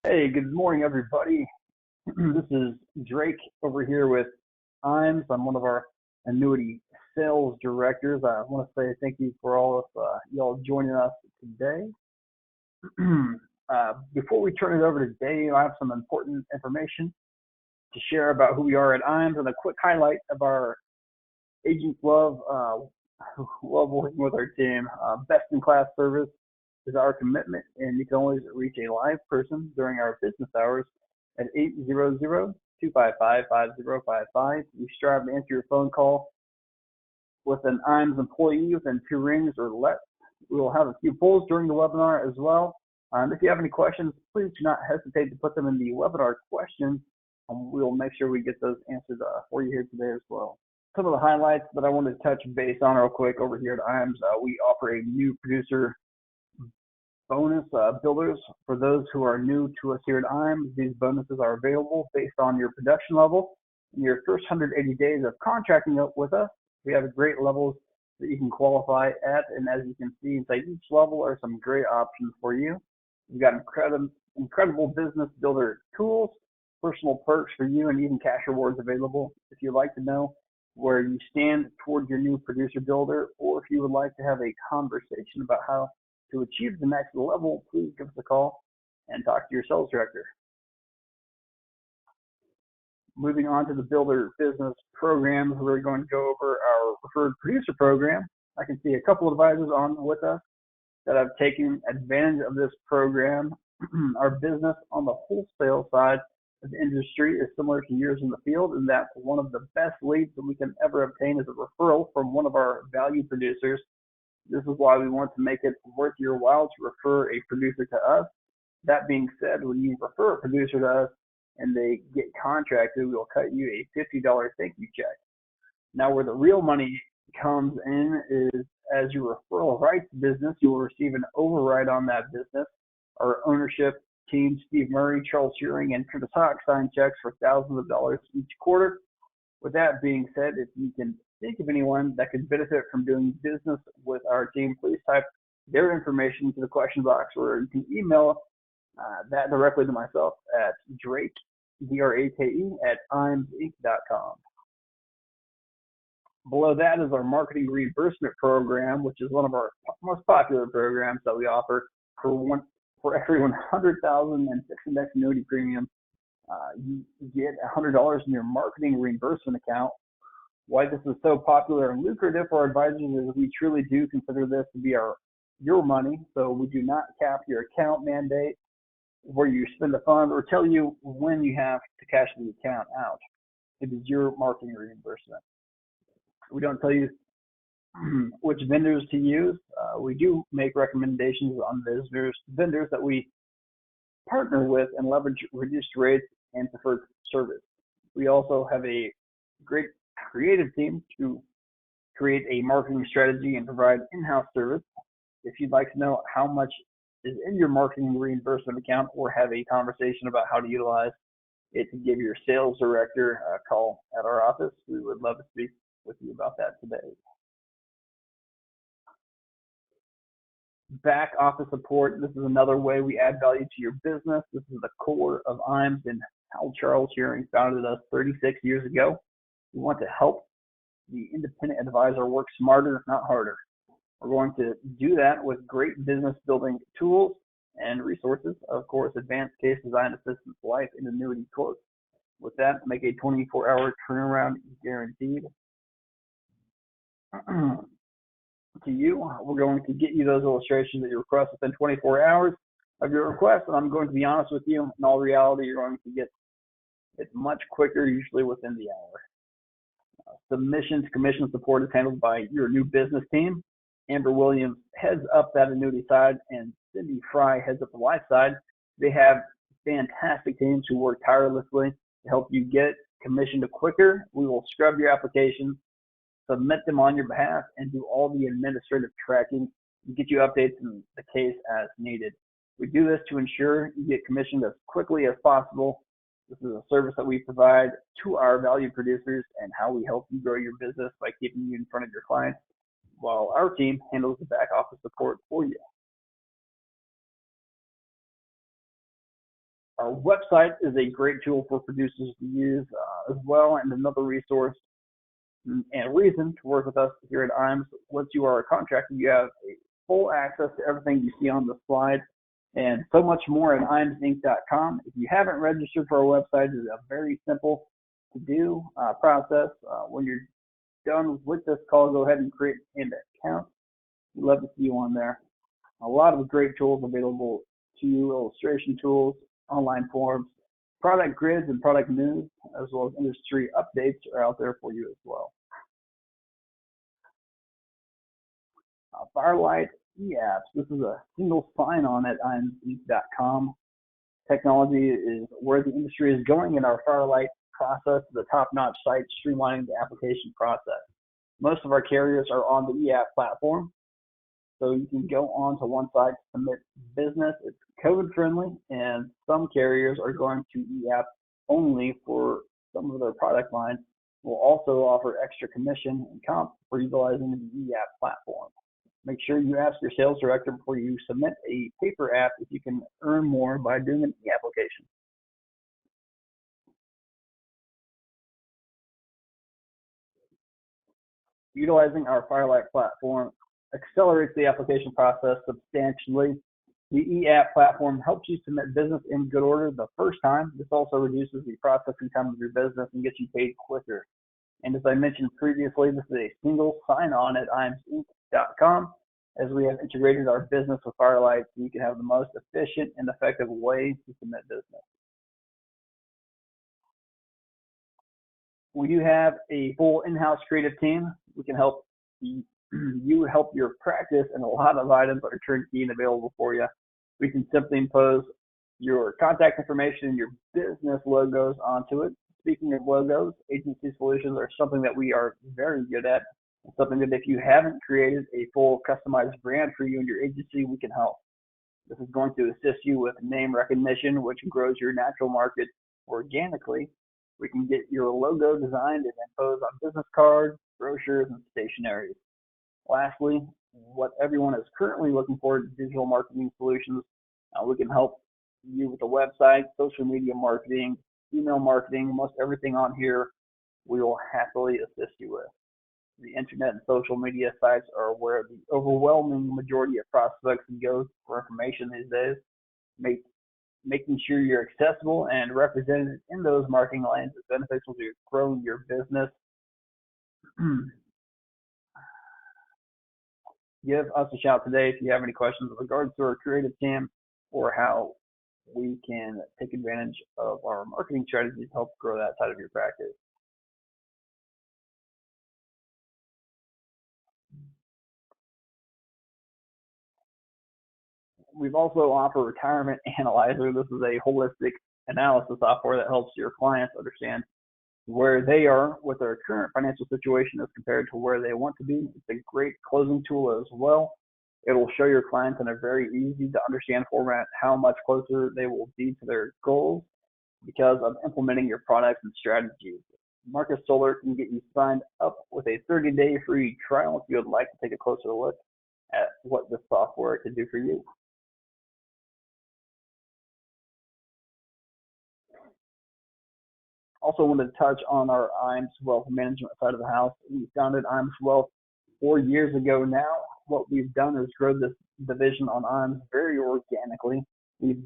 Hey, good morning, everybody. This is Drake over here with IAMS. I'm one of our annuity sales directors. I want to say thank you for all of y'all joining us today. Before we turn it over to Dave, I have some important information to share about who we are at IAMS and a quick highlight of our agents love working with our team. Best in class service is our commitment, and you can always reach a live person during our business hours at 800-255-5055. We strive to answer your phone call with an IAMS employee within 2 rings or less. We will have a few polls during the webinar as well. If you have any questions, please do not hesitate to put them in the webinar questions, and we will make sure we get those answered for you here today as well. Some of the highlights that I wanted to touch base on real quick over here at IAMS, we offer a new producer bonus builders for those who are new to us here at IAMS. These bonuses are available based on your production level. In your first 180 days of contracting up with us, we have great levels that you can qualify at, and as you can see inside each level are some great options for you. We've got incredible business builder tools, personal perks for you, and even cash rewards available. If you'd like to know where you stand toward your new producer builder, or if you would like to have a conversation about how to achieve the next level, please give us a call and talk to your sales director. Moving on to the builder business programs, we're going to go over our referred producer program. I can see a couple of advisors on with us that have taken advantage of this program. Our business on the wholesale side of the industry is similar to yours in the field, in that one of the best leads that we can ever obtain is a referral from one of our value producers. This is why we want to make it worth your while to refer a producer to us. That being said, when you refer a producer to us and they get contracted, we will cut you a $50 thank you check. Now, where the real money comes in is as your referral rights business, you will receive an override on that business. Our ownership team, Steve Murray, Charles Shearing, and Curtis Hawk sign checks for thousands of dollars each quarter. With that being said, if you can think of anyone that could benefit from doing business with our team, please type their information into the question box, or you can email that directly to myself at Drake, D-R-A-K-E, at IAMSinc.com. Below that is our marketing reimbursement program, which is one of our most popular programs that we offer. For every 100,000 in fixed index annuity premium, you get $100 in your marketing reimbursement account. Why this is so popular and lucrative for our advisors is we truly do consider this to be your money. So we do not cap your account mandate where you spend the fund or tell you when you have to cash the account out. It is your marketing reimbursement. We don't tell you which vendors to use. We do make recommendations on vendors that we partner with and leverage reduced rates and preferred service. We also have a great creative team to create a marketing strategy and provide in-house service. If you'd like to know how much is in your marketing reimbursement account or have a conversation about how to utilize it, to give your sales director a call at our office. We would love to speak with you about that today. Back office support. This is another way we add value to your business. This is the core of IAMS and how Charles Shearing founded us 36 years ago. We want to help the independent advisor work smarter, not harder. We're going to do that with great business building tools and resources. Of course, advanced case design assistance, life and annuity quotes. With that, make a 24-hour turnaround guaranteed. To you, we're going to get you those illustrations that you request within 24 hours of your request, and I'm going to be honest with you, in all reality, you're going to get it much quicker, usually within the hour. Submission to commission support is handled by your new business team. Amber Williams heads up that annuity side, and Cindy Fry heads up the life side. They have fantastic teams who work tirelessly to help you get commissioned quicker. We will scrub your applications, submit them on your behalf, and do all the administrative tracking and get you updates in the case as needed. We do this to ensure you get commissioned as quickly as possible. This is a service that we provide to our value producers and how we help you grow your business by keeping you in front of your clients, while our team handles the back office support for you. Our website is a great tool for producers to use as well, and another resource and a reason to work with us here at IAMS. Once you are a contractor, you have full access to everything you see on the slide and so much more at IAMSinc.com. If you haven't registered for our website, it's a very simple to do process. When you're done with this call, go ahead and create an account. We'd love to see you on there. A lot of great tools available to you, illustration tools, online forums, product grids and product news, as well as industry updates are out there for you as well. Firelight eApps. This is a single sign-on at IAMSinc.com. Technology is where the industry is going, and our Firelight process is a top-notch site streamlining the application process. Most of our carriers are on the eApp platform, so you can go on to one site to submit business. It's code-friendly, and some carriers are going to eApp only for some of their product lines. We'll also offer extra commission and comp for utilizing the eApp platform. Make sure you ask your sales director before you submit a paper app if you can earn more by doing an e-application. Utilizing our Firelight platform accelerates the application process substantially. The eApp platform helps you submit business in good order the first time. This also reduces the processing time of your business and gets you paid quicker. And as I mentioned previously, this is a single sign-on at IAMSinc.com, as we have integrated our business with Firelight so you can have the most efficient and effective way to submit business. We do have a full in-house creative team. We can help you help your practice, and a lot of items are turnkey and available for you. We can simply impose your contact information and your business logos onto it. Speaking of logos, agency solutions are something that we are very good at. It's something that if you haven't created a full customized brand for you and your agency, we can help. This is going to assist you with name recognition, which grows your natural market organically. We can get your logo designed and imposed on business cards, brochures, and stationaries. Lastly, what everyone is currently looking for is digital marketing solutions. We can help you with the website, social media marketing, email marketing, most everything on here we will happily assist you with. The internet and social media sites are where the overwhelming majority of prospects go for information these days. Making sure you're accessible and represented in those marketing lanes is beneficial to growing your business. Give us a shout today if you have any questions with regards to our creative team or how we can take advantage of our marketing strategy to help grow that side of your practice. We've also offered Retirement Analyzer. This is a holistic analysis software that helps your clients understand where they are with their current financial situation as compared to where they want to be. It's a great closing tool as well. It will show your clients in a very easy to understand format how much closer they will be to their goals because of implementing your products and strategies. Marcus Solar can get you signed up with a 30-day free trial if you would like to take a closer look at what this software can do for you. Also wanted to touch on our IAMS Wealth Management side of the house. We founded IAMS Wealth 4 years ago now. What we've done is grow this division on IAMS very organically. We've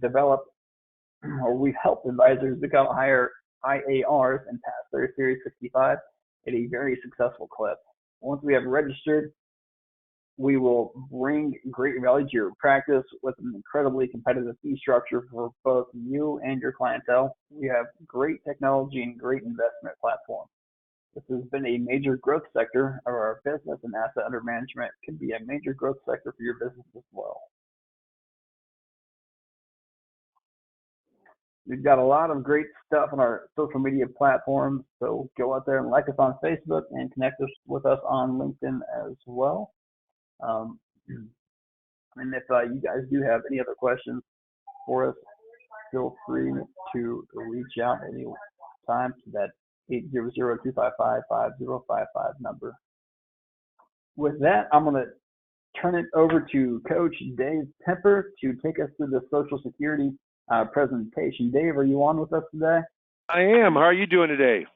helped advisors become higher IARs and pass their Series 65 at a very successful clip. Once we have registered, we will bring great value to your practice with an incredibly competitive fee structure for both you and your clientele. We have great technology and great investment platform. This has been a major growth sector of our business, and asset under management can be a major growth sector for your business as well. We've got a lot of great stuff on our social media platforms, so go out there and like us on Facebook and connect us with us on LinkedIn as well. And if you guys do have any other questions for us, feel free to reach out any time to that 800-255-5055 number. With that, I'm going to turn it over to Coach Dave Pepper to take us through the Social Security presentation. Dave, are you on with us today? I am. How are you doing today?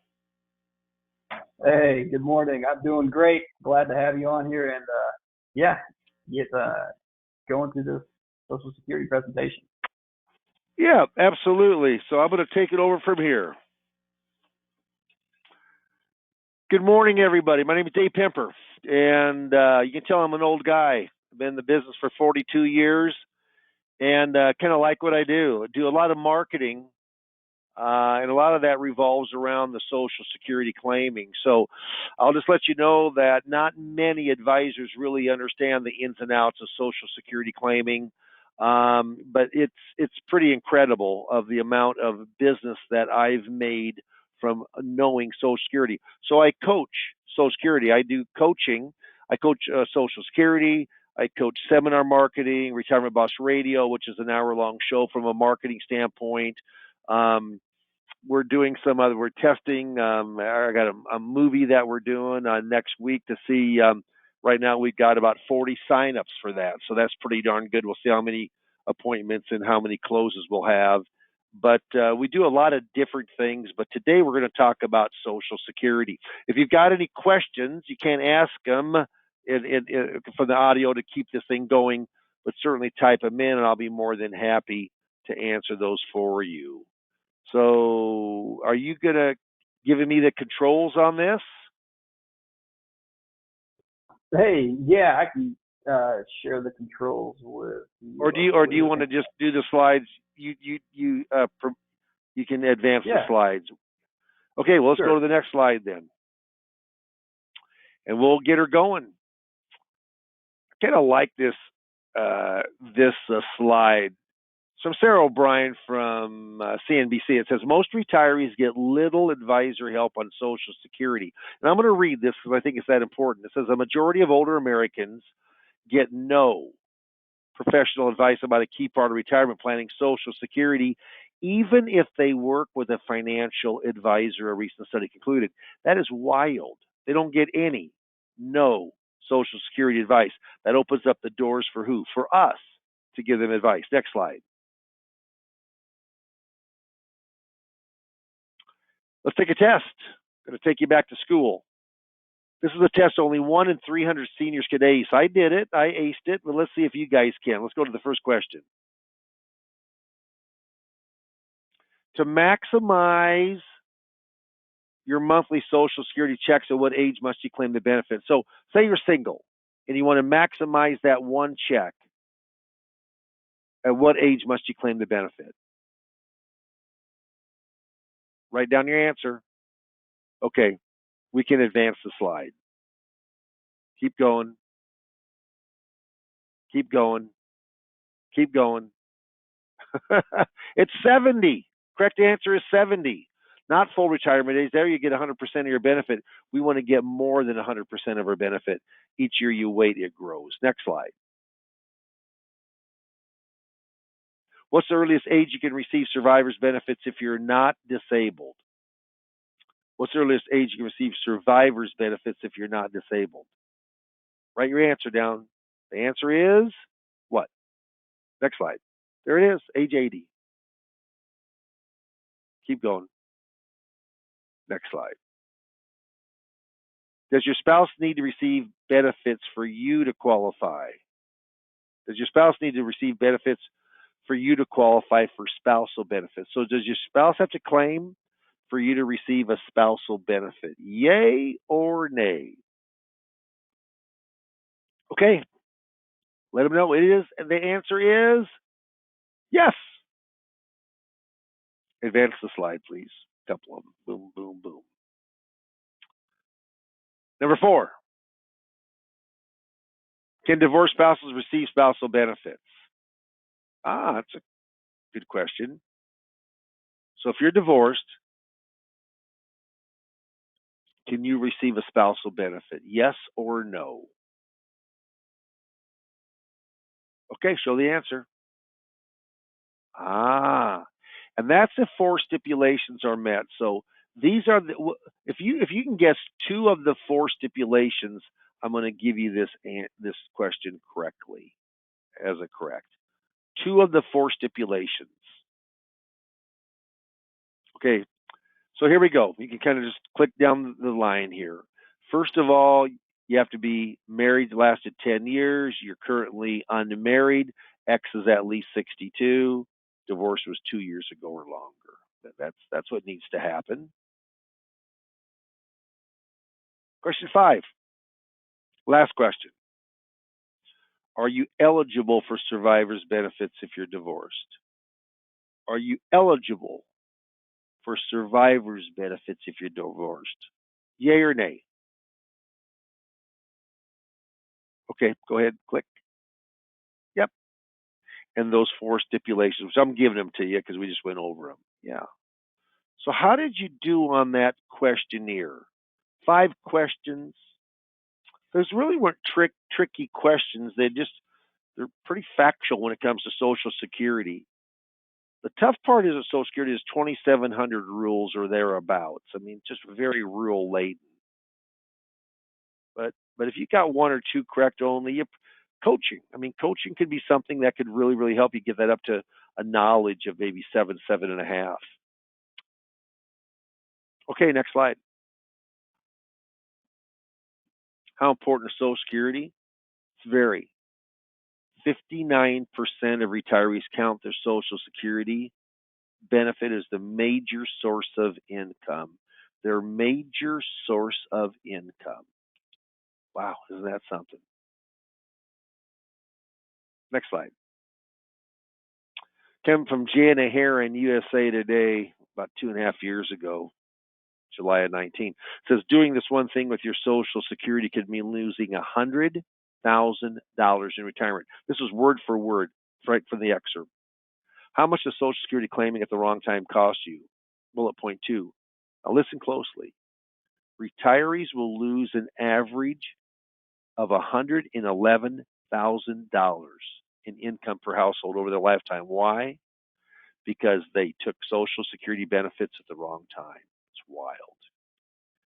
Hey, good morning. I'm doing great. Glad to have you on here and yeah, get going through this Social Security presentation. Yeah, absolutely. So I'm going to take it over from here. Good morning, everybody. My name is Dave Pemper, and you can tell I'm an old guy. I've been in the business for 42 years and kind of like what I do. I do a lot of marketing, and a lot of that revolves around the Social Security claiming. So I'll just let you know that not many advisors really understand the ins and outs of Social Security claiming. But it's pretty incredible of the amount of business that I've made from knowing Social Security. So I coach Social Security. I do coaching. I coach Social Security. I coach seminar marketing, Retirement Boss Radio, which is an hour-long show from a marketing standpoint. We're doing we're testing. I got a movie that we're doing next week to see. Right now we've got about 40 signups for that. So that's pretty darn good. We'll see how many appointments and how many closes we'll have. But we do a lot of different things. But today we're going to talk about Social Security. If you've got any questions, you can ask them for the audio to keep this thing going, but certainly type them in and I'll be more than happy to answer those for you. So are you going to give me the controls on this? Hey, yeah, I can share the controls with you. Or do you want to just do the slides? You can advance the slides. Okay, well, let's go to the next slide then. And we'll get her going. I kind of like this slide. From Sarah O'Brien from CNBC, it says, most retirees get little advisory help on Social Security. And I'm going to read this because I think it's that important. It says, a majority of older Americans get no professional advice about a key part of retirement planning, Social Security, even if they work with a financial advisor, a recent study concluded. That is wild. They don't get no Social Security advice. That opens up the doors for who? For us to give them advice. Next slide. Let's take a test. I'm going to take you back to school. This is a test only 1 in 300 seniors could ace. I did it. I aced it. But let's see if you guys can. Let's go to the first question. To maximize your monthly Social Security checks, at what age must you claim the benefit? So say you're single and you want to maximize that one check. At what age must you claim the benefit? Write down your answer. Okay, we can advance the slide. Keep going. Keep going. Keep going. It's 70. Correct answer is 70. Not full retirement age. There you get 100% of your benefit. We want to get more than 100% of our benefit. Each year you wait, it grows. Next slide. What's the earliest age you can receive survivor's benefits if you're not disabled? What's the earliest age you can receive survivor's benefits if you're not disabled? Write your answer down. The answer is what? Next slide. There it is, age 80. Keep going. Next slide. Does your spouse need to receive benefits for you to qualify? Does your spouse need to receive benefits for you to qualify for spousal benefits? So does your spouse have to claim for you to receive a spousal benefit? Yay or nay? Okay. Let them know it is. And the answer is yes. Advance the slide, please. A couple of them. Boom, boom, boom. Number 4. Can divorced spouses receive spousal benefits? That's a good question. So if you're divorced, can you receive a spousal benefit? Yes or no? Okay, show the answer. And that's if 4 stipulations are met. So these are if you can guess 2 of the 4 stipulations, I'm going to give you this question correctly as a correct. 2 of the 4 stipulations. Okay, so here we go. You can kind of just click down the line here. First of all, you have to be married, lasted 10 years. You're currently unmarried. X is at least 62. Divorce was 2 years ago or longer. That's what needs to happen. Question 5. Last question. Are you eligible for survivor's benefits if you're divorced? Are you eligible for survivor's benefits if you're divorced? Yay or nay? Okay, go ahead, click. Yep. And those 4 stipulations, which I'm giving them to you because we just went over them. Yeah. So how did you do on that questionnaire? 5 questions. Those really weren't tricky questions. They're pretty factual when it comes to Social Security. The tough part is that Social Security is 2,700 rules or thereabouts. I mean, just very rule laden. But if you got 1 or 2 correct only, coaching. I mean, coaching could be something that could really help you get that up to a knowledge of maybe 7.5. Okay, next slide. How important is Social Security? It's very. 59% of retirees count their Social Security benefit as the major source of income. Their major source of income. Wow, isn't that something? Next slide. Came from Jana Hare in USA Today about 2.5 years ago, July of 19. It says doing this one thing with your Social Security could mean losing $100,000 in retirement. This is word for word, right from the excerpt. How much does Social Security claiming at the wrong time cost you? Bullet point 2. Now listen closely. Retirees will lose an average of $111,000 in income per household over their lifetime. Why? Because they took Social Security benefits at the wrong time. It's wild.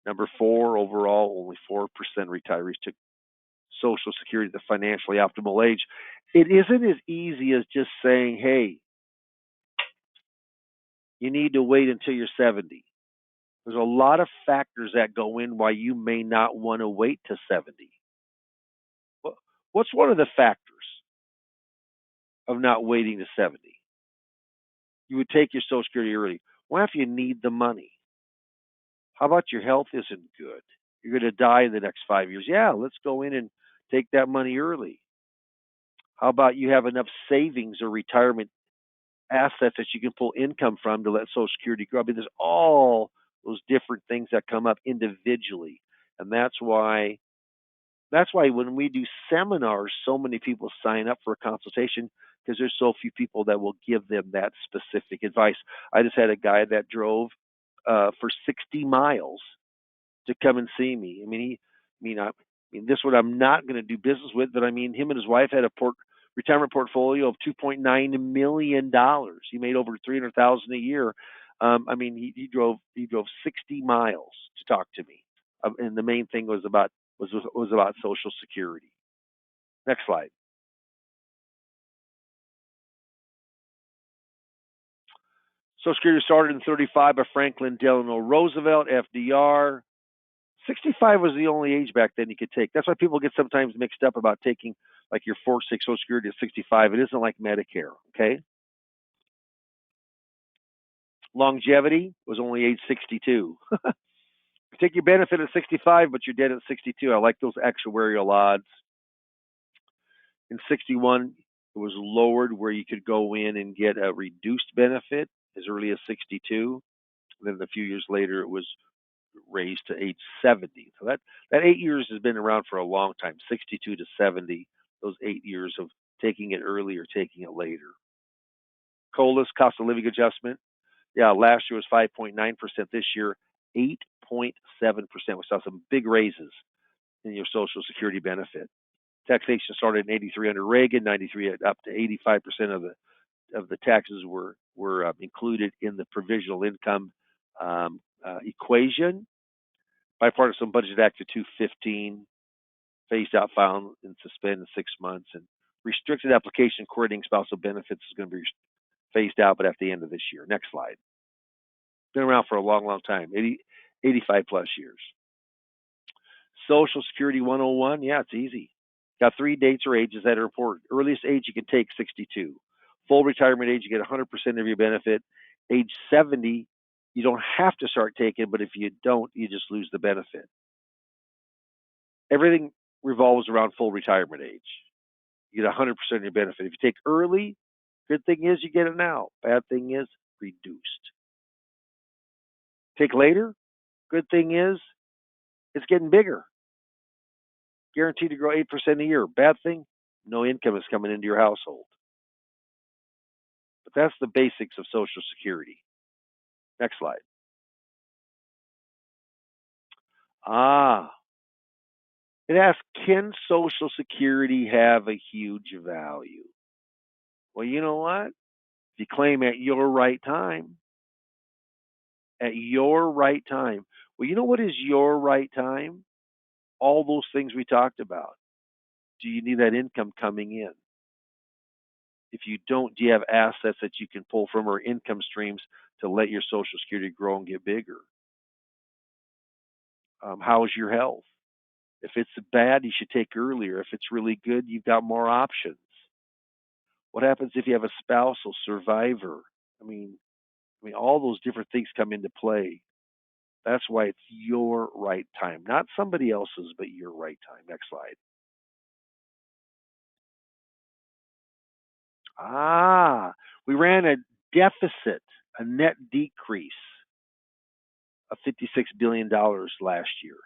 Number 4, overall, only 4% retirees took Social Security at the financially optimal age. It isn't as easy as just saying, hey, you need to wait until you're 70. There's a lot of factors that go in why you may not want to wait to 70. What's one of the factors of not waiting to 70? You would take your Social Security early. What if you need the money? How about your health isn't good? You're going to die in the next 5 years. Yeah, let's go in and take that money early. How about you have enough savings or retirement assets that you can pull income from to let Social Security grow? I mean, there's all those different things that come up individually. And that's why when we do seminars, so many people sign up for a consultation because there's so few people that will give them that specific advice. I just had a guy that drove for 60 miles to come and see me. I mean, this is what I'm not going to do business with, but I mean, him and his wife had a retirement portfolio of $2.9 million. He made over $300,000 a year. I mean, he drove 60 miles to talk to me, and the main thing was about Social Security. Next slide. Social Security started in 1935 by Franklin Delano Roosevelt, FDR. 65 was the only age back then you could take. That's why people get sometimes mixed up about taking like your 4-6 Social Security at 65. It isn't like Medicare, okay? Longevity was only age 62. You take your benefit at 65, but you're dead at 62. I like those actuarial odds. In 61, it was lowered where you could go in and get a reduced benefit as early as 62. And then a few years later, it was raised to age 70. So that 8 years has been around for a long time, 62 to 70, those 8 years of taking it early or taking it later. COLA's cost of living adjustment. Yeah, last year was 5.9%. This year, 8.7%. We saw some big raises in your Social Security benefit. Taxation started in 83 under Reagan, 93 up to 85% of the taxes were included in the provisional income equation. Bipartisan Budget Act of 2015, phased out, found, and suspended in 6 months. And restricted application coordinating spousal benefits is going to be phased out, but at the end of this year. Next slide. Been around for a long, long time, 85 plus years. Social Security 101, yeah, it's easy. Got 3 dates or ages that are important. Earliest age you can take, 62. Full retirement age, you get 100% of your benefit. Age 70, you don't have to start taking, but if you don't, you just lose the benefit. Everything revolves around full retirement age. You get 100% of your benefit. If you take early, good thing is you get it now. Bad thing is reduced. Take later, good thing is it's getting bigger. Guaranteed to grow 8% a year. Bad thing, no income is coming into your household. But that's the basics of Social Security. Next slide. It asks, can Social Security have a huge value? Well, you know what? If you claim at your right time, well, you know what is your right time? All those things we talked about. Do you need that income coming in? If you don't, do you have assets that you can pull from or income streams to let your Social Security grow and get bigger? How is your health? If it's bad, you should take earlier. If it's really good, you've got more options. What happens if you have a spousal survivor? I mean, all those different things come into play. That's why it's your right time, not somebody else's, but your right time. Next slide. We ran a deficit, a net decrease of $56 billion last year.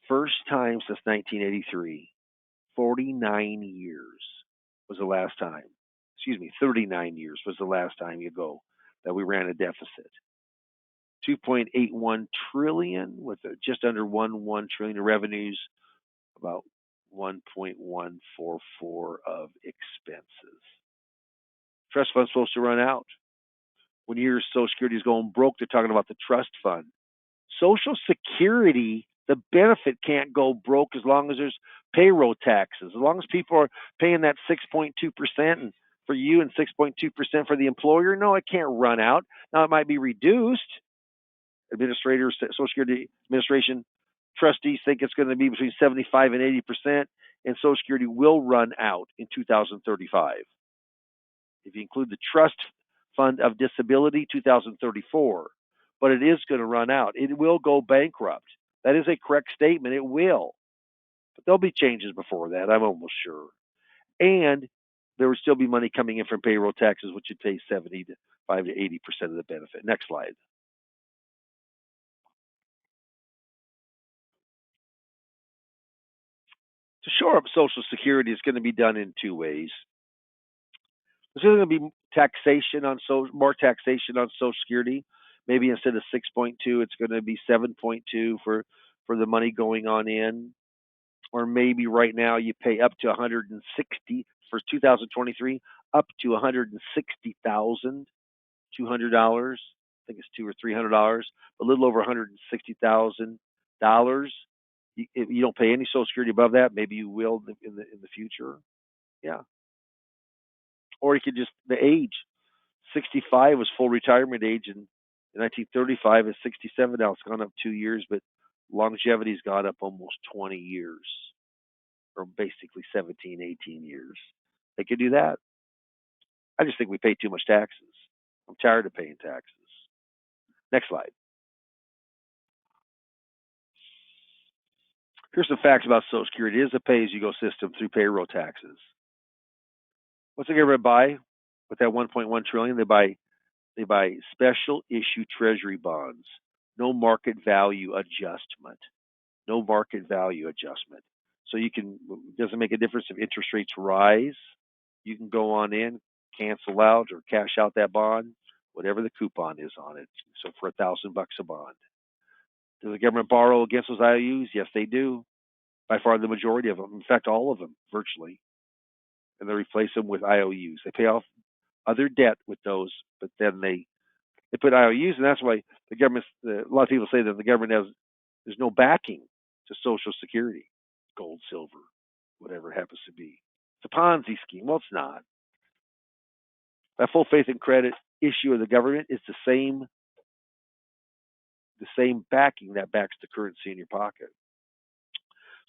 First time since 1983. 49 years was the last time. 39 years was the last time ago that we ran a deficit. 2.81 trillion with just under 1 trillion of revenues, about 1.144 of expenses. Trust fund's supposed to run out. When your Social Security is going broke, they're talking about the trust fund. Social Security, the benefit can't go broke as long as there's payroll taxes. As long as people are paying that 6.2% for you and 6.2% for the employer, no, it can't run out. Now, it might be reduced. Administrators, Social Security Administration trustees think it's going to be between 75 and 80%, and Social Security will run out in 2035. If you include the trust fund of disability, 2034. But it is going to run out. It will go bankrupt. That is a correct statement. It will. But there'll be changes before that, I'm almost sure. And there would still be money coming in from payroll taxes, which would pay 75 to 80% of the benefit. Next slide. To shore up Social Security is going to be done in 2 ways. There's going to be more taxation on Social Security. Maybe instead of 6.2, it's going to be 7.2 for the money going on in. Or maybe right now you pay up to 160 for 2023, up to $160,200. I think it's $200 or $300, a little over $160,000. If you don't pay any Social Security above that, maybe you will in the future. Yeah. Or you could just the age. 65 was full retirement age in 1935. It's 67 now. It's gone up 2 years, but longevity's gone up almost 20 years, or basically 17, 18 years. They could do that. I just think we pay too much taxes. I'm tired of paying taxes. Next slide. Here's some facts about Social Security. It is a pay-as-you-go system through payroll taxes. What's the government buy with that 1.1 trillion? They buy special issue treasury bonds. No market value adjustment. No market value adjustment. So it doesn't make a difference if interest rates rise. You can go on in, cancel out or cash out that bond, whatever the coupon is on it. So for $1,000 a bond. Does the government borrow against those IOUs? Yes, they do. By far the majority of them. In fact, all of them, virtually. And they replace them with IOUs. They pay off other debt with those, but then they put IOUs, and that's why the government. A lot of people say that the government there's no backing to Social Security, gold, silver, whatever it happens to be. It's a Ponzi scheme. Well, it's not. That full faith and credit issue of the government is the same the same backing that backs the currency in your pocket.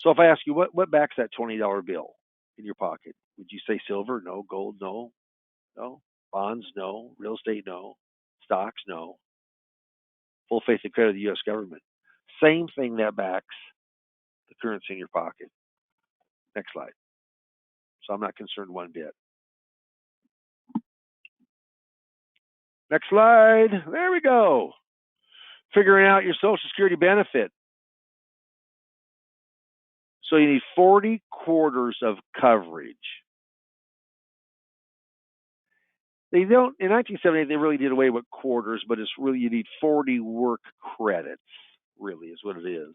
So if I ask you what backs that $20 bill in your pocket, would you say silver? No. Gold? No. No. Bonds? No. Real estate? No. Stocks? No. Full faith and credit of the U.S. government. Same thing that backs the currency in your pocket. Next slide. So I'm not concerned one bit. Next slide. There we go. Figuring out your Social Security benefit. So you need 40 quarters of coverage. They don't, in 1978, they really did away with quarters, but it's really, you need 40 work credits, really, is what it is.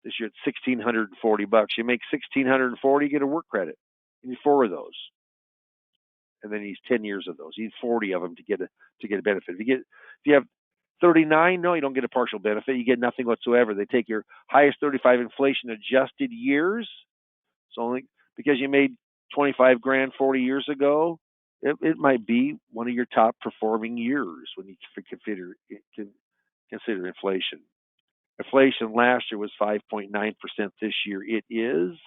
This year it's $1,640. You make $1,640, you get a work credit. You need 4 of those. And then you need 10 years of those. You need 40 of them to get a benefit. If you have 39, no, you don't get a partial benefit. You get nothing whatsoever. They take your highest 35 inflation adjusted years. So only because you made 25 grand 40 years ago, it might be one of your top performing years when you consider inflation. Inflation last year was 5.9%. This year it is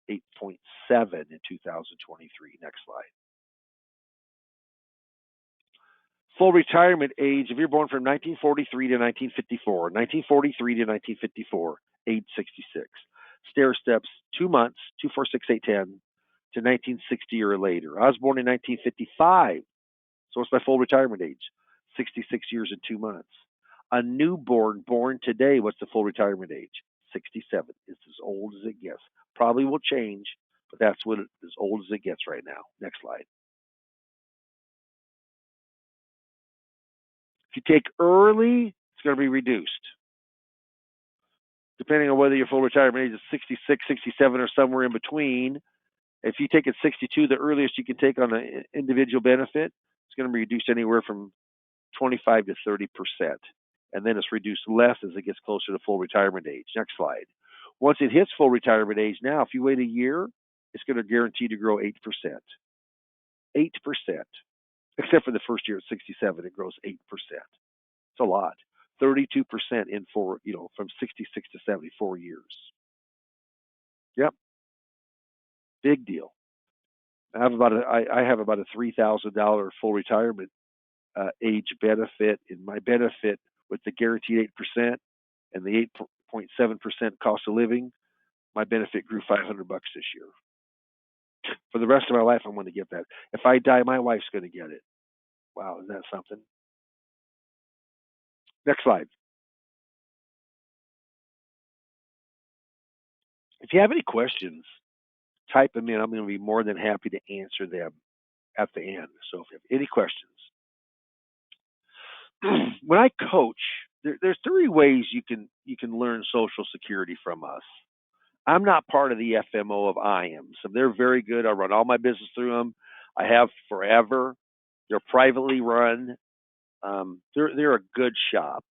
8.7 in 2023. Next slide. Full retirement age, if you're born from 1943 to 1954, 1943 to 1954, age 66. Stair steps 2 months, 2, 4, 6, 8, 10 to 1960 or later. I was born in 1955, so what's my full retirement age? 66 years and 2 months. A newborn born today, what's the full retirement age? 67. It's as old as it gets. Probably will change, but that's as old as it gets right now. Next slide. If you take early, it's going to be reduced. Depending on whether your full retirement age is 66, 67, or somewhere in between. If you take it 62, the earliest you can take on an individual benefit, it's going to be reduced anywhere from 25 to 30%. And then it's reduced less as it gets closer to full retirement age. Next slide. Once it hits full retirement age now, if you wait a year, it's going to guarantee to grow 8%. 8%. Except for the first year at 67, it grows 8%. It's a lot. 32% in from 66 to 74 years. Yep. Big deal. I have about a $3,000 full retirement age benefit. In my benefit with the guaranteed 8% and the 8.7% cost of living, my benefit grew $500 this year. For the rest of my life, I'm going to get that. If I die, my wife's going to get it. Wow, isn't that something? Next slide. If you have any questions, type them in. I'm going to be more than happy to answer them at the end. So if you have any questions. When I coach, there's 3 ways you can learn Social Security from us. I'm not part of the FMO of IAMS. So they're very good. I run all my business through them. I have forever. They're privately run. They're a good shop.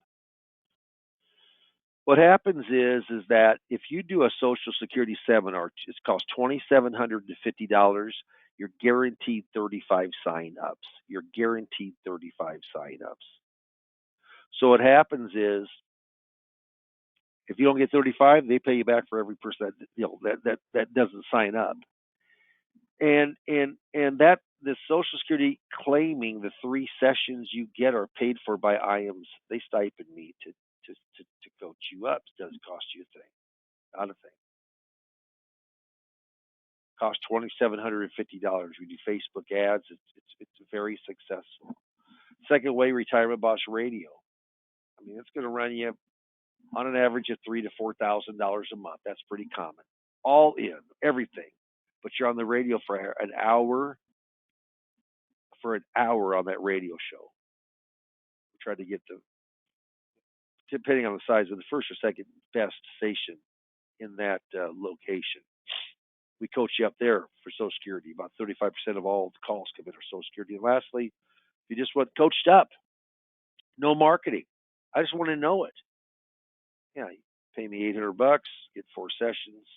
What happens is that if you do a Social Security seminar, it costs $2,750. You're guaranteed 35 sign-ups. You're guaranteed 35 sign-ups. So what happens is, if you don't get 35, they pay you back for every person that doesn't sign up. And that the Social Security claiming the 3 sessions you get are paid for by IAMS. They stipend me to coach you up. It doesn't cost you a thing, not a thing. Cost $2,750. We do Facebook ads. It's very successful. Second way, Retirement Boss Radio. I mean, it's going to run you on an average of $3,000 to $4,000 a month. That's pretty common. All in, everything. But you're on the radio for an hour. On that radio show. We try to get depending on the size of the first or second best station in that location. We coach you up there for Social Security. About 35% of all the calls come in are Social Security. And lastly, you just want coached up. No marketing. I just want to know it. Yeah, you pay me $800, get 4 sessions.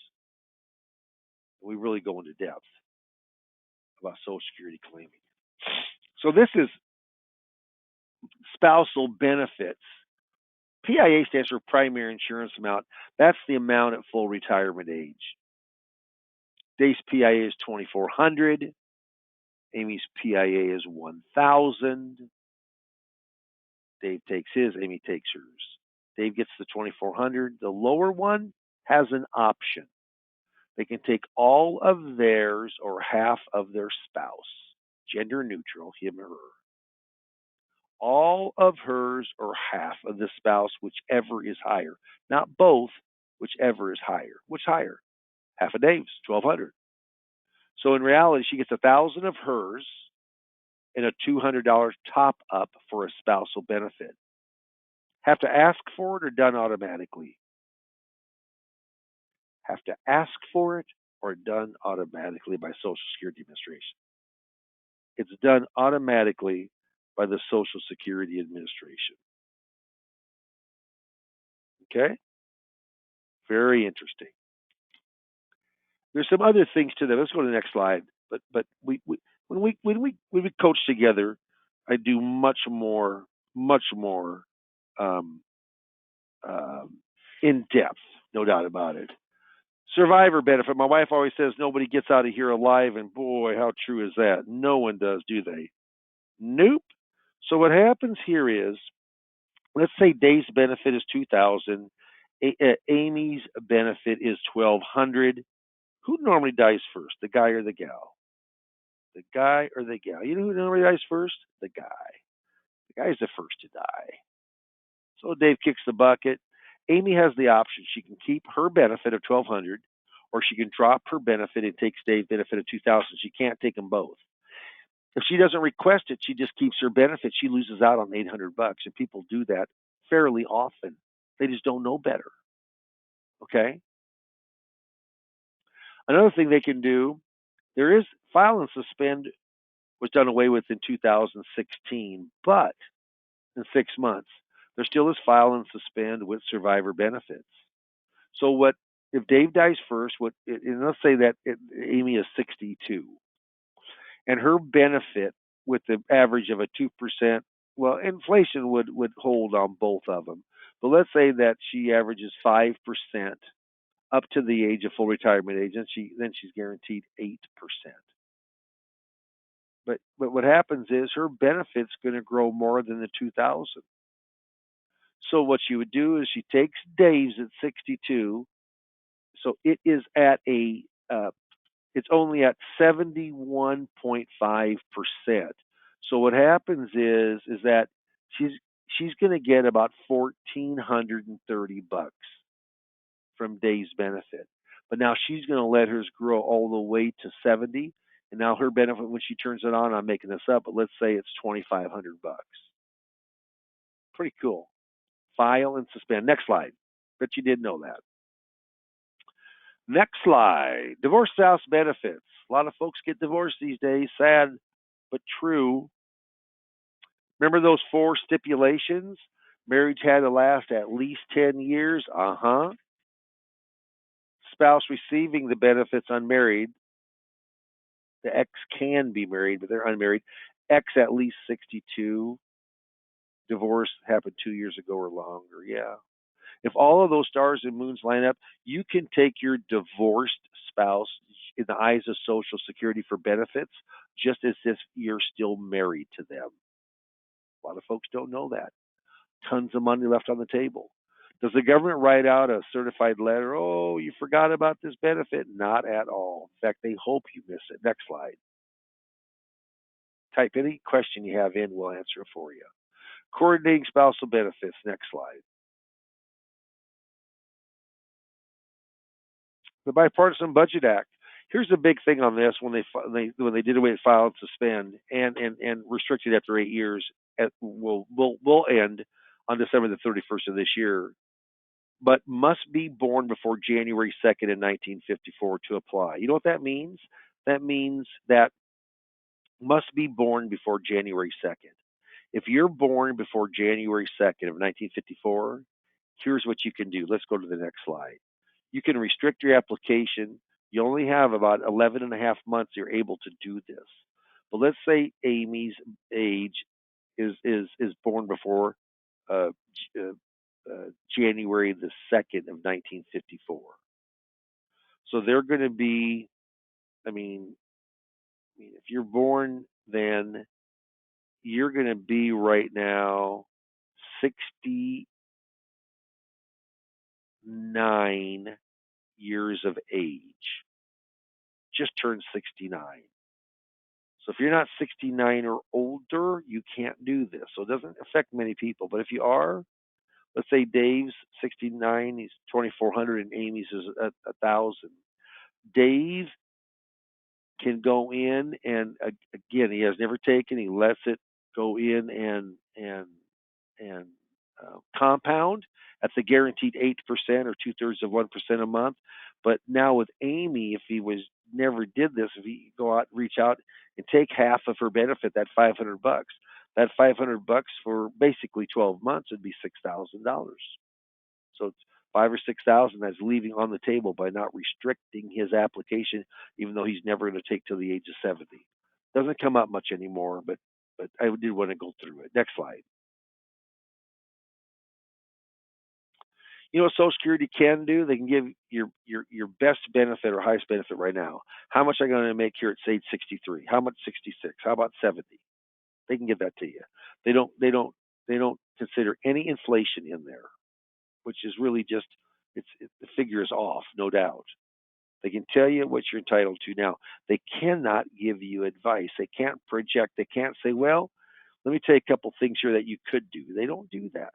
We really go into depth about Social Security claiming. So this is Spousal benefits. PIA stands for primary insurance amount. That's the amount at full retirement age. Dave's PIA is $2,400. Amy's PIA is $1,000. Dave takes his, Amy takes hers. Dave gets the $2,400. The lower one has an option. They can take all of theirs or half of their spouse, gender neutral, him or her. All of hers or half of the spouse, whichever is higher. Not both, whichever is higher. Which higher? Half of Dave's, $1,200. So in reality, she gets $1,000 of hers and a $200 top up for a spousal benefit. Have to ask for it or done automatically? Have to ask for it or done automatically by Social Security Administration? It's done automatically by the Social Security Administration. Okay? Very interesting. There's some other things to that. Let's go to the next slide. But when we coach together, I do much more in depth, no doubt about it. Survivor benefit. My wife always says nobody gets out of here alive, and boy, how true is that? No one does, do they? Nope. So what happens here is, let's say Dave's benefit is $2,000, Amy's benefit is $1,200. Who normally dies first, the guy or the gal? The guy or the gal? You know who normally dies first? The guy. The guy's the first to die. So Dave kicks the bucket. Amy has the option. She can keep her benefit of $1,200, or she can drop her benefit and takes Dave's benefit of $2,000. She can't take them both. If she doesn't request it, she just keeps her benefit. She loses out on $800, and people do that fairly often. They just don't know better. Okay. Another thing they can do, there is file and suspend was done away with in 2016, but in 6 months, there still is file and suspend with survivor benefits. So what if Dave dies first? And let's say that Amy is 62, and her benefit with the average of a 2%. Well, inflation would hold on both of them, but let's say that she averages 5% up to the age of full retirement age, and then she's guaranteed 8%. But what happens is her benefit's going to grow more than the 2,000. So what she would do is she takes Dave's at 62. So it is at it's only at 71.5%. So what happens is that she's going to get about $1,430 from Dave's benefit. But now she's going to let hers grow all the way to 70. And now her benefit, when she turns it on, I'm making this up, but let's say it's $2,500. Pretty cool. File and suspend. Next slide. Bet you didn't know that. Next slide. Divorced spouse benefits. A lot of folks get divorced these days. Sad, but true. Remember those 4 stipulations? Marriage had to last at least 10 years. Spouse receiving the benefits unmarried. The ex can be married, but they're unmarried. Ex at least 62. Divorce happened 2 years ago or longer. Yeah. If all of those stars and moons line up, you can take your divorced spouse in the eyes of Social Security for benefits just as if you're still married to them. A lot of folks don't know that. Tons of money left on the table. Does the government write out a certified letter? Oh, you forgot about this benefit? Not at all. In fact, they hope you miss it. Next slide. Type any question you have in, we'll answer it for you. Coordinating spousal benefits. Next slide. The Bipartisan Budget Act. Here's the big thing on this: when they did away with file and suspend and restricted after 8 years, will end on December the 31st of this year, but must be born before January 2nd in 1954 to apply. You know what that means? That means that must be born before January 2nd. If you're born before January 2nd of 1954, here's what you can do. Let's go to the next slide. You can restrict your application. You only have about 11 and a half months you're able to do this. But let's say Amy's age is born before uh, January the 2nd of 1954. So they're going to be, I mean, if you're born then, you're going to be right now 69 years of age. Just turned 69. So if you're not 69 or older, you can't do this. So it doesn't affect many people. But if you are, let's say Dave's 69, he's 2,400, and Amy's is 1,000. Dave can go in and again, he has never taken. He lets it go in and compound. That's a guaranteed 8% or 2/3 of 1% a month. But now with Amy, if he was never did this, if he go out, reach out, and take half of her benefit, that $500, that $500 for basically 12 months would be $6,000. So it's 5 or 6 thousand that's leaving on the table by not restricting his application, even though he's never going to take till the age of 70. Doesn't come up much anymore, but I did want to go through it. Next slide. You know what Social Security can do? They can give your best benefit or highest benefit right now. How much are you going to make here at age 63? How much 66? How about 70? They can give that to you. They don't consider any inflation in there, which is really just the figure is off, no doubt. They can tell you what you're entitled to. Now, they cannot give you advice. They can't project. They can't say, well, let me tell you a couple things here that you could do. They don't do that.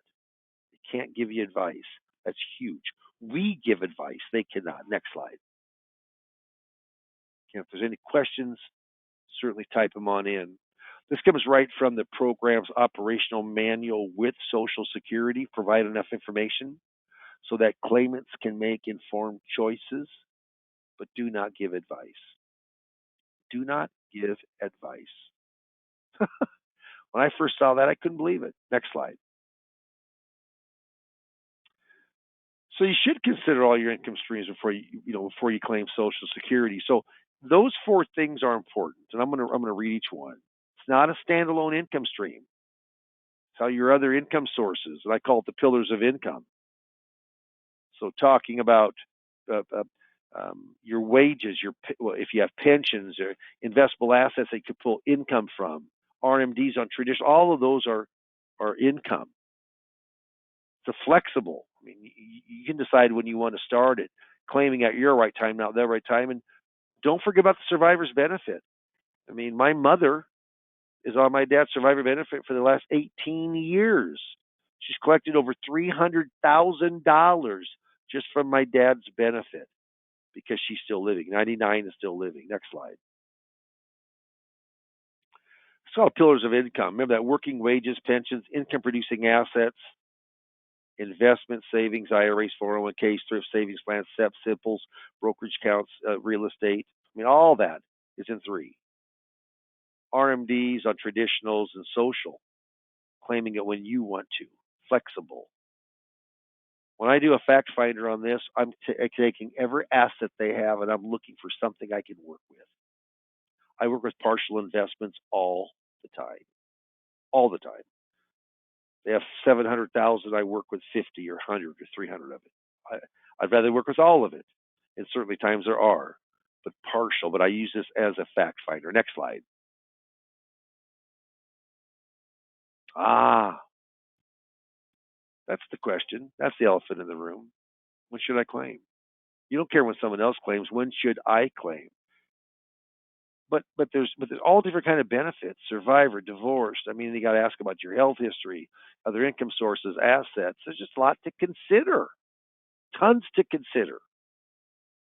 They can't give you advice. That's huge. We give advice. They cannot. Next slide. If there's any questions, certainly type them on in. This comes right from the program's operational manual with Social Security. Provide enough information so that claimants can make informed choices, but do not give advice. Do not give advice. When I first saw that, I couldn't believe it. Next slide. So you should consider all your income streams before you claim Social Security. So those four things are important, and I'm gonna read each one. It's not a standalone income stream. It's how your other income sources, and I call it the pillars of income. So talking about your wages, if you have pensions or investable assets that you could pull income from, RMDs on traditional, all of those are income. It's a flexible. I mean, you can decide when you want to start it, claiming at your right time, not their right time, and don't forget about the survivor's benefit. I mean, my mother is on my dad's survivor benefit for the last 18 years. She's collected over $300,000 just from my dad's benefit because she's still living. 99 is still living. Next slide. It's called pillars of income. Remember that: working wages, pensions, income producing assets, investment savings, IRAs, 401ks, thrift savings plans, SEP, simples, brokerage accounts, real estate. I mean, all that is in 3. RMDs on traditionals and social, claiming it when you want to, flexible. When I do a fact finder on this, I'm taking every asset they have and I'm looking for something I can work with. I work with partial investments all the time. All the time. They have 700,000. I work with 50 or 100 or 300 of it. I'd rather work with all of it. And certainly times there are, but partial. But I use this as a fact finder. Next slide. That's the question. That's the elephant in the room. When should I claim? You don't care when someone else claims. When should I claim? But there's all different kind of benefits. Survivor, divorced. I mean, you got to ask about your health history, other income sources, assets. There's just a lot to consider. Tons to consider.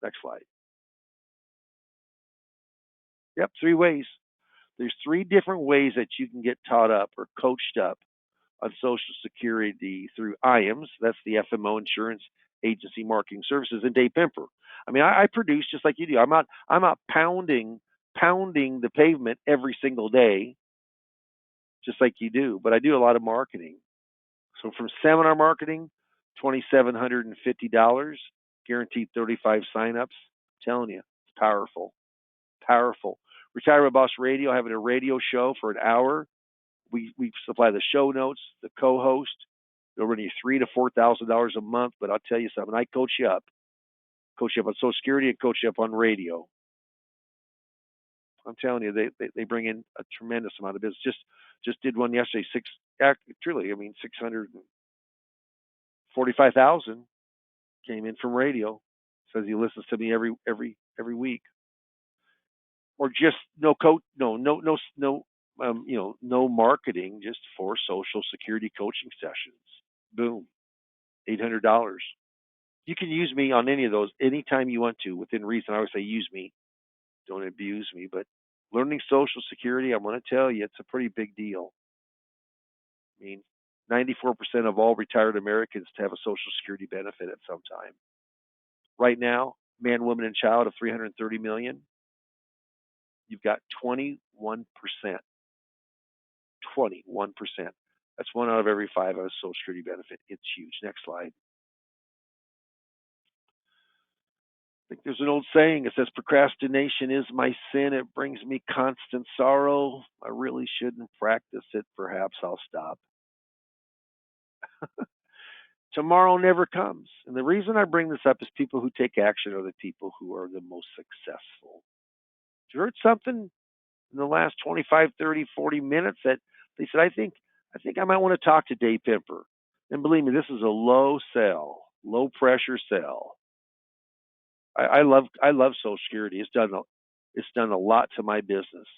Next slide. Yep, 3 ways. There's 3 different ways that you can get taught up or coached up on Social Security through IAMS. That's the FMO Insurance Agency Marketing Services, and Dave Pemper. I mean, I produce just like you do. I'm not pounding the pavement every single day, just like you do. But I do a lot of marketing. So from seminar marketing, $2,750, guaranteed 35 signups. I'm telling you, it's powerful, powerful. Retirement Boss Radio, having a radio show for an hour. We supply the show notes, the co-host. It'll run you $3,000 to $4,000 a month. But I'll tell you something. I coach you up on Social Security and coach you up on radio. I'm telling you, they bring in a tremendous amount of business. Just did one yesterday. 645,000 came in from radio. Says he listens to me every week. Or just no marketing, just for Social Security coaching sessions. Boom, $800. You can use me on any of those anytime you want to, within reason. I always say use me, don't abuse me. But learning Social Security, I'm going to tell you, it's a pretty big deal. I mean, 94% of all retired Americans have a Social Security benefit at some time. Right now, man, woman, and child of 330 million, you've got 21%. 21%. That's 1 out of every 5 has a Social Security benefit. It's huge. Next slide. I think there's an old saying. It says, procrastination is my sin. It brings me constant sorrow. I really shouldn't practice it. Perhaps I'll stop. Tomorrow never comes. And the reason I bring this up is people who take action are the people who are the most successful. You heard something in the last 25, 30, 40 minutes that they said, I think I might want to talk to Dave Pimper. And believe me, this is a low pressure sell. I love Social Security. It's done a lot to my business.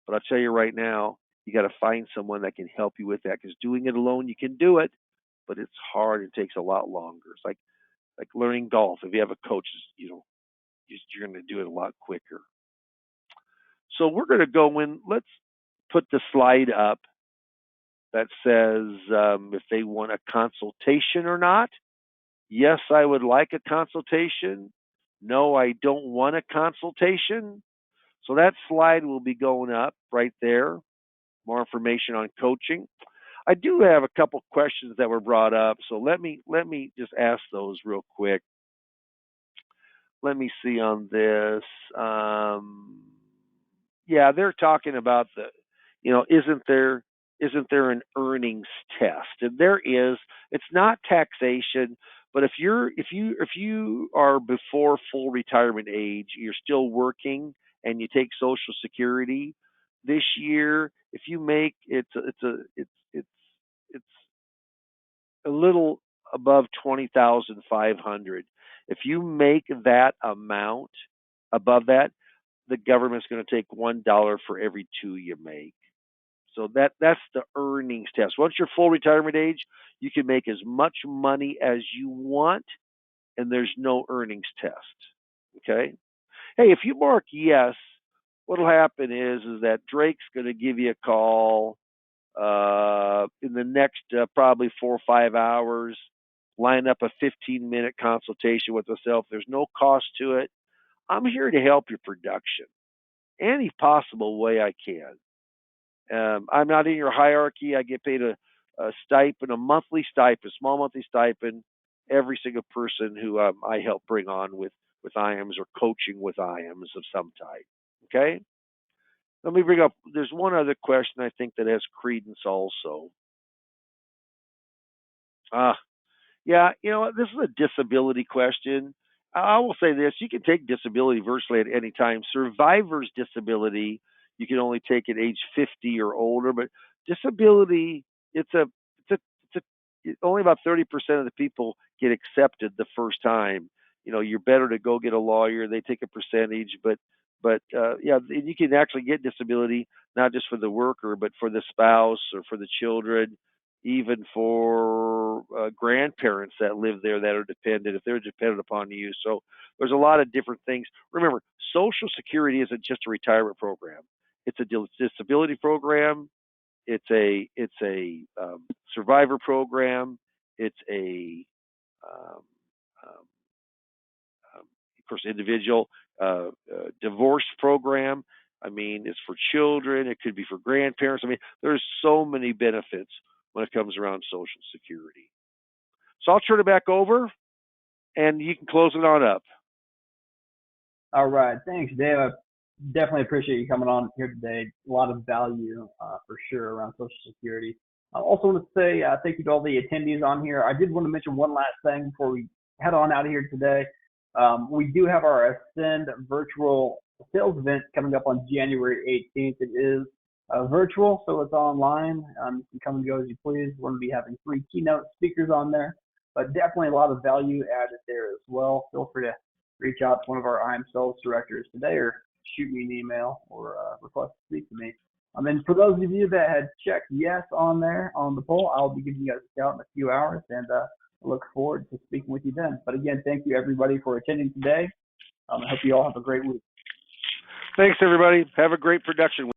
But I'll tell you right now, you got to find someone that can help you with that, because doing it alone, you can do it, but it's hard. It takes a lot longer. It's like learning golf. If you have a coach, you're going to do it a lot quicker. So we're going to go in. Let's put the slide up that says if they want a consultation or not. Yes, I would like a consultation. No, I don't want a consultation. So that slide will be going up right there. More information on coaching. I do have a couple questions that were brought up, so let me just ask those real quick. Let me see on this. Yeah, they're talking about isn't there an earnings test? And there is. It's not taxation, but if you are before full retirement age, you're still working, and you take Social Security this year, if you make it's a little above 20,500. If you make that amount above that, the government's going to take $1 for every 2 you make. So that's the earnings test. Once you're full retirement age, you can make as much money as you want, and there's no earnings test. Okay? Hey, if you mark yes, what'll happen is that Drake's going to give you a call in the next probably 4 or 5 hours. Line up a 15-minute consultation with myself. There's no cost to it. I'm here to help your production any possible way I can. I'm not in your hierarchy. I get paid a stipend, a monthly stipend, small monthly stipend, every single person who I help bring on with IAMS or coaching with IAMS of some type. Okay? Let me bring up, there's one other question I think that has credence also. Yeah, this is a disability question. I will say this, you can take disability virtually at any time. Survivor's disability, you can only take at age 50 or older, but disability, only about 30% of the people get accepted the first time. You're better to go get a lawyer. They take a percentage, but yeah, you can actually get disability, not just for the worker, but for the spouse or for the children, even for grandparents that live there that are dependent, if they're dependent upon you. So there's a lot of different things. Remember, Social Security isn't just a retirement program. It's a disability program. It's a survivor program. It's a of course, individual divorce program. I mean, it's for children. It could be for grandparents. I mean, there's so many benefits when it comes around Social Security. So I'll turn it back over, and you can close it on up. All right. Thanks, Dave. definitely appreciate you coming on here today. A lot of value for sure around Social Security. I also want to say thank you to all the attendees on here. I did want to mention one last thing before we head on out of here today. We do have our Ascend virtual sales event coming up on January 18th. It is virtual, so it's online. You can come and go as you please. We're going to be having 3 keynote speakers on there, but definitely a lot of value added there as well. Feel free to reach out to one of our IAMS sales directors today or shoot me an email or request to speak to me. And for those of you that had checked yes on there on the poll, I'll be giving you guys a shout in a few hours, and I look forward to speaking with you then. But again, thank you everybody for attending today. I hope you all have a great week. Thanks, everybody. Have a great production.